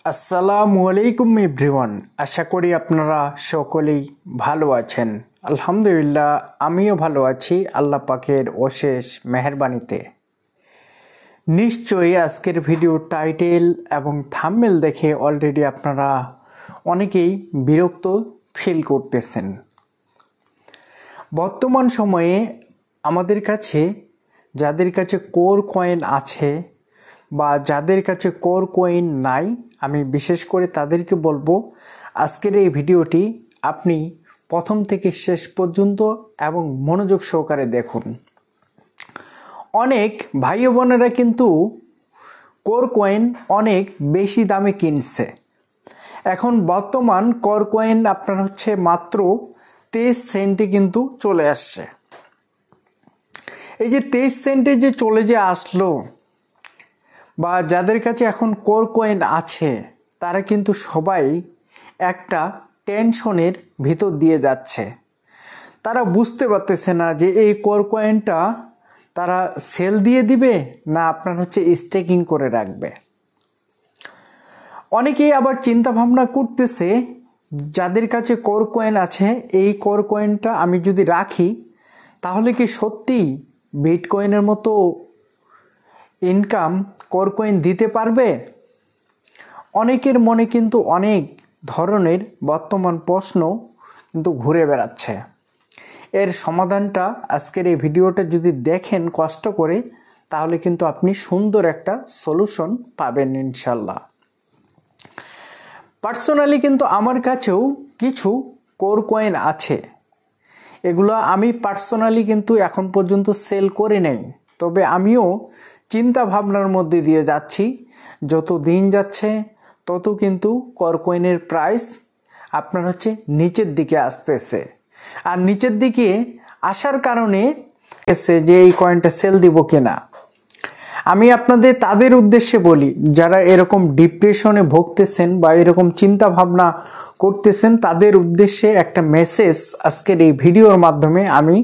আসসালামু আলাইকুম এভরিওয়ান। আশা করি আপনারা সকলেই ভালো আছেন। আলহামদুলিল্লাহ আমিও ভালো আছি আল্লাহ পাকের অশেষ মেহেরবানিতে। নিশ্চয়ই আজকের ভিডিও টাইটেল এবং থাম্বনেল দেখে অলরেডি আপনারা অনেকেই বিরক্ত ফিল করতেছেন। বর্তমান সময়ে আমাদের কাছে যাদের কাছে কোর কয়েন আছে বা যাদের কাছে কোর কয়েন নাই, আমি বিশেষ করে তাদেরকে বলবো আজকের এই ভিডিওটি আপনি প্রথম থেকে শেষ পর্যন্ত এবং মনোযোগ সহকারে দেখুন। অনেক ভাই বোনেরা কিন্তু কোর কয়েন অনেক বেশি দামে কিনছে। এখন বর্তমান কোর কয়েন আপনার হচ্ছে মাত্র 23 সেন্টে কিন্তু চলে আসছে। এই যে 23 সেন্টে যে চলে যে আসলো, বা যাদের কাছে এখন কোর কয়েন আছে তারা কিন্তু সবাই একটা টেনশনের ভিতর দিয়ে যাচ্ছে। তারা বুঝতে পারতেছে না যে এই কোর কয়েনটা তারা সেল দিয়ে দিবে না আপনার হচ্ছে স্টেকিং করে রাখবে। অনেকেই আবার চিন্তা ভাবনা করতেছে যাদের কাছে কোর কয়েন আছে এই কোর কয়েনটা আমি যদি রাখি তাহলে কি সত্যি বিটকয়েনের মতো ইনকাম কোর কয়েন দিতে পারবে? অনেকের মনে কিন্তু অনেক ধরনের বর্তমান প্রশ্ন কিন্তু ঘুরে বেড়াচ্ছে। এর সমাধানটা আজকের এই ভিডিওটা যদি দেখেন কষ্ট করে তাহলে কিন্তু আপনি সুন্দর একটা সলিউশন পাবেন ইনশাল্লাহ। পার্সোনালি কিন্তু আমার কাছেও কিছু কোর কয়েন আছে। এগুলো আমি পার্সোনালি কিন্তু এখন পর্যন্ত সেল করে নেই, তবে আমিও চিন্তা ভাবনার মধ্যে দিয়ে যাচ্ছি। যত দিন যাচ্ছে তত কিন্তু কোর কয়েনের প্রাইস আপনার হচ্ছে নিচের দিকে আসতেছে, আর নিচের দিকে আসার কারণে এসে যে এই কয়েনটা সেল দিব কিনা। আমি আপনাদের তাদের উদ্দেশ্যে বলি যারা এরকম ডিপ্রেশনে ভুগতেছেন বা এরকম চিন্তা ভাবনা করতেছেন, তাদের উদ্দেশ্যে একটা মেসেজ আজকের এই ভিডিওর মাধ্যমে আমি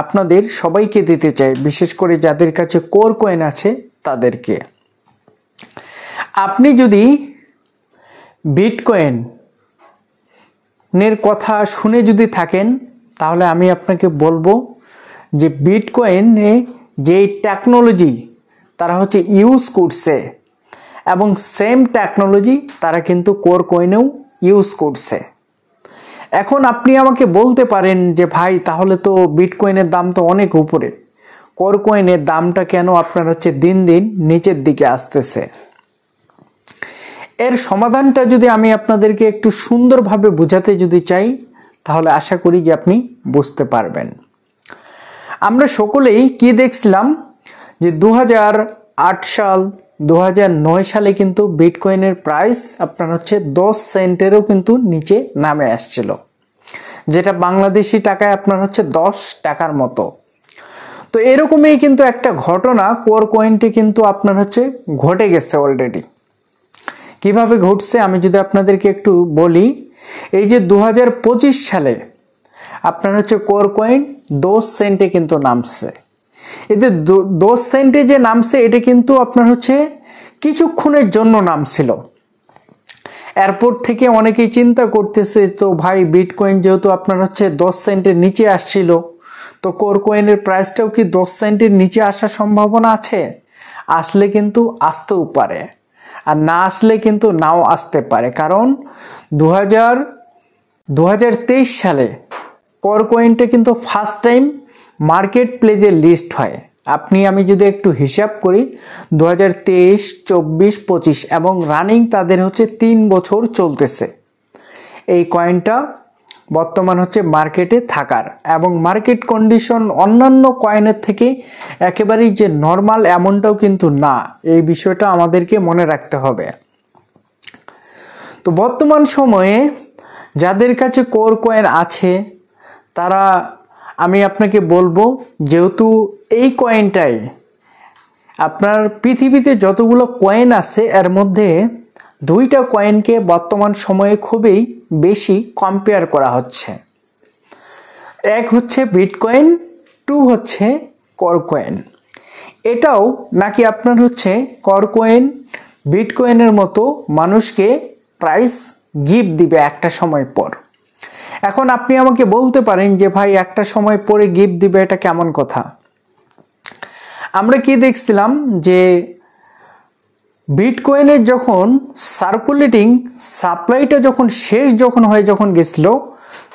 আপনাদের সবাইকে দিতে চাই, বিশেষ করে যাদের কাছে কোর কয়েন আছে তাদেরকে। আপনি যদি বিটকয়েনের কথা শুনে যদি থাকেন তাহলে আমি আপনাকে বলবো যে বিটকয়েনে যে টেকনোলজি তারা হচ্ছে ইউজ করছে এবং সেম টেকনোলজি তারা কিন্তু কোর কয়েনেও ইউজ করছে। এখন আপনি আমাকে বলতে পারেন যে ভাই তাহলে তো বিটকয়েনের দাম তো অনেক উপরে, কোর কয়েনের দামটা কেন আপনার হচ্ছে দিন দিন নিচের দিকে আসতেছে? এর সমাধানটা যদি আমি আপনাদেরকে একটু সুন্দরভাবে বোঝাতে যদি চাই তাহলে আশা করি যে আপনি বুঝতে পারবেন। আমরা সকলেই কি দেখছিলাম যে 2008 সাল 2009 সালে কিন্তু বিটকয়েনের প্রাইস আপনার হচ্ছে 10 সেন্টেরও কিন্তু নিচে নামে আসছিল, যেটা বাংলাদেশি টাকায় আপনার হচ্ছে 10 টাকার মতো। তো এরকমই কিন্তু একটা ঘটনা কোর কয়েনটি কিন্তু আপনার হচ্ছে ঘটে গেছে অলরেডি। কিভাবে ঘটছে আমি যদি আপনাদেরকে একটু বলি, এই যে 2025 সালে আপনার হচ্ছে কোর কয়েন 10 সেন্টে কিন্তু নামছে। এতে 10 সেন্টে যে নামছে এটা কিন্তু আপনার হচ্ছে কিছুক্ষণের জন্য নামছিল। এরপর থেকে অনেকেই চিন্তা করতেছে তো ভাই বিটকয়েন যেহেতু আপনার হচ্ছে 10 সেন্টের নিচে আসছিল, তো কোর কয়েনের প্রাইসটাও কি 10 সেন্টের নিচে আসার সম্ভাবনা আছে? আসলে কিন্তু আসতেও পারে, আর না আসলে কিন্তু নাও আসতে পারে। কারণ 2023 সালে কোর কয়েনটা কিন্তু ফার্স্ট টাইম মার্কেট প্লেসে লিস্ট হয়। আমি যদি একটু হিসাব করি 2023, 24, 25 এবং রানিং তাদের হচ্ছে 3 বছর চলতেছে এই কয়েনটা বর্তমান হচ্ছে মার্কেটে থাকার, এবং মার্কেট কন্ডিশন অন্যান্য কয়েনের থেকে একেবারেই যে নর্মাল এমনটাও কিন্তু না, এই বিষয়টা আমাদেরকে মনে রাখতে হবে। তো বর্তমান সময়ে যাদের কাছে কোর কয়েন আছে তারা, আমি আপনাকে বলবো যেহেতু এই কয়েনটাই আপনার পৃথিবীতে যতগুলো কয়েন আছে এর মধ্যে 2টা কয়েনকে বর্তমান সময়ে খুবই বেশি কম্পেয়ার করা হচ্ছে। এক হচ্ছে বিটকয়েন, 2 হচ্ছে কোর কয়েন। এটাও নাকি আপনার হচ্ছে কোর কয়েন বিটকয়েনের মতো মানুষকে প্রাইস গিফট দিবে একটা সময় পর। এখন আপনি আমাকে বলতে পারেন যে ভাই একটা সময় পরে গিফট দিবে, এটা কেমন কথা? আমরা কি দেখছিলাম যে বিটকয়েনের যখন সার্কুলেটিং সাপ্লাইটা যখন শেষ যখন গেছিল,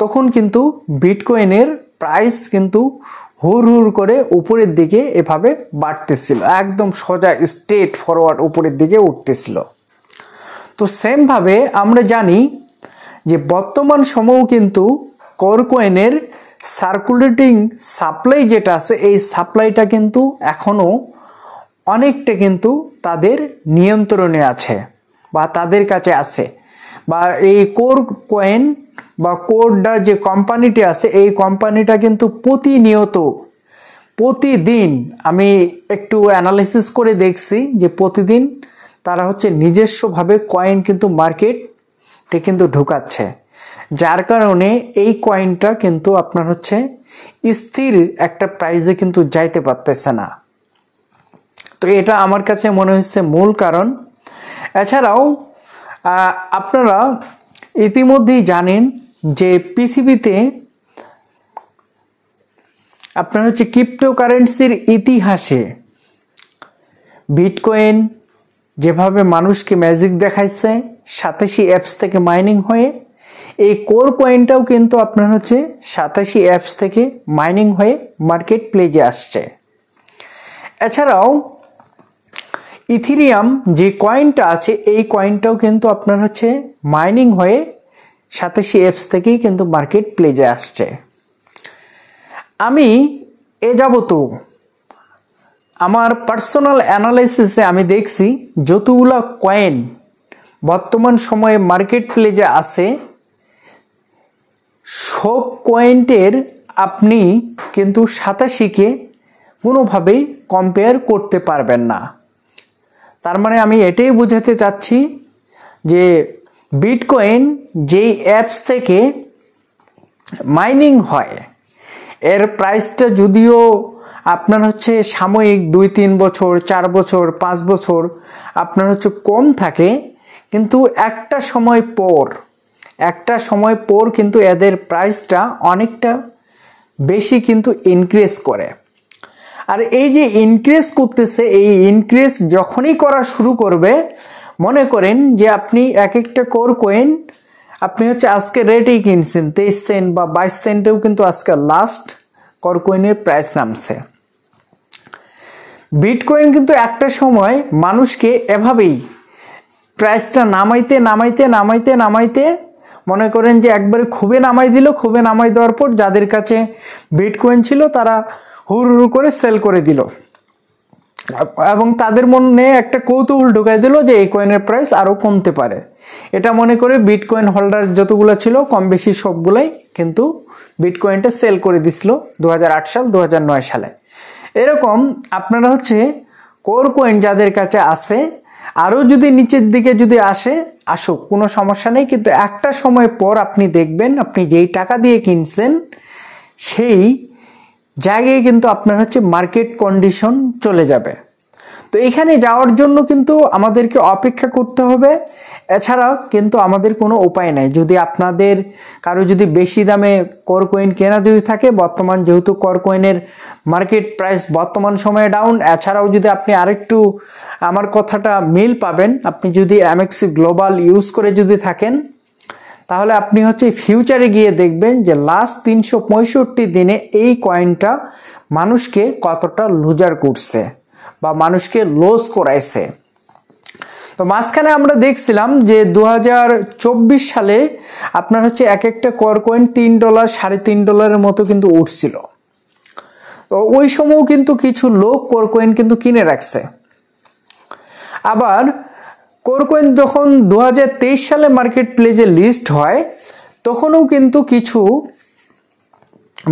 তখন কিন্তু বিটকয়েনের প্রাইস কিন্তু হুর করে উপরের দিকে এভাবে বাড়তেছিল, একদম সোজা স্ট্রেট ফরওয়ার্ড উপরের দিকে উঠতেছিল। তো সেমভাবে আমরা জানি যে বর্তমান সময়েও কিন্তু কোর কয়েনের সার্কুলেটিং সাপ্লাই যেটা আছে, এই সাপ্লাইটা কিন্তু এখনও অনেকটা কিন্তু তাদের নিয়ন্ত্রণে আছে বা তাদের কাছে আছে, বা এই কোর কয়েন বা কোরটা যে কোম্পানিটি আছে, এই কোম্পানিটা কিন্তু প্রতিদিন আমি একটু অ্যানালাইসিস করে দেখছি যে প্রতিদিন তারা নিজস্বভাবে কয়েন কিন্তু মার্কেটে কিন্তু ঢুকাচ্ছে, যার কারণে এই কয়েনটা কিন্তু আপনার স্থির একটা প্রাইসে কিন্তু যাইতে পারতেছে না। তো এটা আমার কাছে মনে হচ্ছে মূল কারণ। এছাড়াও আপনারা ইতিমধ্যেই জানেন যে পৃথিবীতে আপনার ক্রিপ্টোকারেন্সির ইতিহাসে বিটকয়েন যেভাবে মানুষকে ম্যাজিক দেখাইছে 87 অ্যাপস থেকে মাইনিং হয়ে, এই কোর কয়েনটাও কিন্তু আপনার 87 অ্যাপস থেকে মাইনিং হয়ে মার্কেট প্লেসে আসছে। এছাড়াও ইথেরিয়াম যে কয়েনটা আছে, এই কয়েনটাও কিন্তু আপনার মাইনিং হয়ে 87 অ্যাপস থেকেই কিন্তু মার্কেট প্লেসে আসছে। আমি এ যাবত আমার পার্সোনাল অ্যানালাইসিসে আমি দেখছি যতগুলো কয়েন বর্তমান সময়ে মার্কেট প্লেসে আছে, সব কয়েনের আপনি কিন্তু 87কে কোনোভাবেই কম্পেয়ার করতে পারবেন না। তার মানে আমি এটাই বোঝাতে চাচ্ছি যে বিটকয়েন যেই অ্যাপস থেকে মাইনিং হয়, এর প্রাইসটা যদিও আপনার সাময়িক 2-3 বছর 4 বছর 5 বছর আপনার কম থাকে, কিন্তু একটা সময় পর কিন্তু এদের প্রাইসটা অনেকটা বেশি কিন্তু ইনক্রিজ করে। আর এই যে ইনক্রিজ করতেছে, এই ইনক্রিজ যখনই করা শুরু করবে, মনে করেন যে আপনি এক একটা কোর কয়েন আপনি আজকে রেটেই কিনছেন 23 সেন্ট বা 22 সেন্টেও কিন্তু আজকে লাস্ট কোর কয়েনের প্রাইস নামছে। বিটকয়েন কিন্তু একটা সময় মানুষকে এভাবেই প্রাইসটা নামাইতে মনে করেন যে একবারে খুবই নামাই দেওয়ার পর যাদের কাছে বিটকয়েন ছিল তারা হুর করে সেল করে দিল, এবং তাদের মনে একটা কৌতূহল ঢুকাই দিল যে এই কয়েনের প্রাইস আরও কমতে পারে। এটা মনে করে বিটকয়েন হোল্ডার যতগুলো ছিল কম বেশি সবগুলাই কিন্তু বিটকয়েনটা সেল করে দিছিল 2008 সাল 2009 সালে। এরকম আপনারা কোর কয়েন যাদের কাছে আছে, আরও যদি নিচের দিকে যদি আসুক কোনো সমস্যা নেই, কিন্তু একটা সময় পর আপনি দেখবেন আপনি যেই টাকা দিয়ে কিনছেন সেই জায়গায় কিন্তু আপনার মার্কেট কন্ডিশন চলে যাবে। তো এখানে যাওয়ার জন্য কিন্তু আমাদেরকে অপেক্ষা করতে হবে, এছাড়া কিন্তু আমাদের কোনো উপায় নাই। যদি আপনাদের কারো যদি বেশি দামে কোর কয়েন কেনা যদি থাকে, বর্তমান যেহেতু কোর কয়েনের মার্কেট প্রাইস বর্তমান সময়ে ডাউন, এছাড়াও যদি আপনি আরেকটু আমার কথাটা মিল পাবেন, আপনি যদি এমএক্সি গ্লোবাল ইউজ করে যদি থাকেন, তাহলে আপনি ফিউচারে গিয়ে দেখবেন যে লাস্ট 365 দিনে এই কয়েনটা মানুষকে কতটা লুজার করছে বা মানুষকে লস করাইছে। তো মাঝখানে আমরা দেখছিলাম যে 2024 সালে আপনার এক একটা কোর কয়েন $3 $3.5 মতো কিন্তু উঠছিল। তো ওই সময়ও কিন্তু কিছু লোক কোর কয়েন কিন্তু কিনে রাখছে। আবার কোর কয়েন যখন 2023 সালে মার্কেট প্লেসে লিস্ট হয়, তখনও কিন্তু কিছু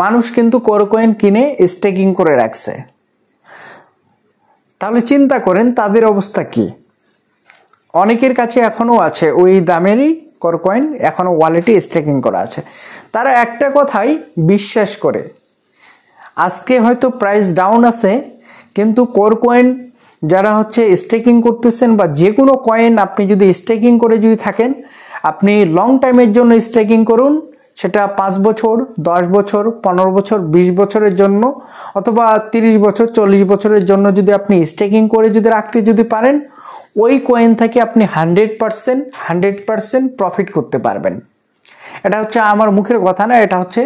মানুষ কিন্তু কোর কয়েন কিনে স্টেকিং করে রাখছে। তাহলে চিন্তা করেন তাদের অবস্থা কি। অনেকের কাছে এখনও আছে ওই দামেরই কোর কয়েন, এখনও ওয়ালেটে স্টেকিং করা আছে। তারা একটা কথাই বিশ্বাস করে, আজকে হয়তো প্রাইস ডাউন আছে, কিন্তু কোর কয়েন যারা হচ্ছে স্টেকিং করতেছেন বা যে কোনো কয়েন আপনি যদি স্টেকিং করে যদি থাকেন, আপনি লং টাইমের জন্য স্টেকিং করুন, সেটা 5 বছর, 10 বছর, 15 বছর, 20 বছরের জন্য অথবা 30 বছর, 40 বছরের জন্য যদি আপনি স্টেকিং করে যদি রাখতে যদি পারেন, ওই কয়েন থেকে আপনি 100% প্রফিট করতে পারবেন। এটা হচ্ছে আমার মুখের কথা না, এটা হচ্ছে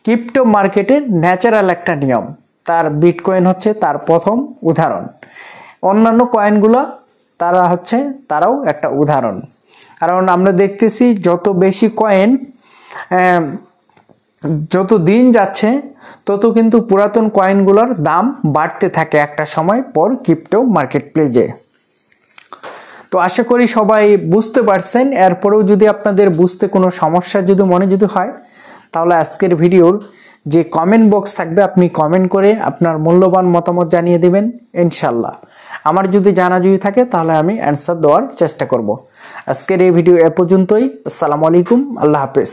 ক্রিপ্টো মার্কেটের ন্যাচারাল একটা নিয়ম। তার বিটকয়েন হচ্ছে তার প্রথম উদাহরণ। অন্যান্য কয়েনগুলো তারাও একটা উদাহরণ। কারণ আমরা দেখতেছি যত বেশি কয়েন যত দিন যাচ্ছে তত কিন্তু পুরাতন কয়েনগুলোর দাম বাড়তে থাকে একটা সময় পর ক্রিপ্টো মার্কেট প্লেসে। তো আশা করি সবাই বুঝতে পারছেন। এরপরেও যদি আপনাদের বুঝতে কোনো সমস্যা মনে হয়, তাহলে আজকের ভিডিওর যে কমেন্ট বক্স থাকবে আপনি কমেন্ট করে আপনার মূল্যবান মতামত জানিয়ে দেবেন। ইনশাল্লাহ আমার যদি জানা থাকে তাহলে আমি অ্যান্সার দেওয়ার চেষ্টা করব। আজকের এই ভিডিও এ পর্যন্তই। আসসালামু আলাইকুম, আল্লাহ হাফেজ।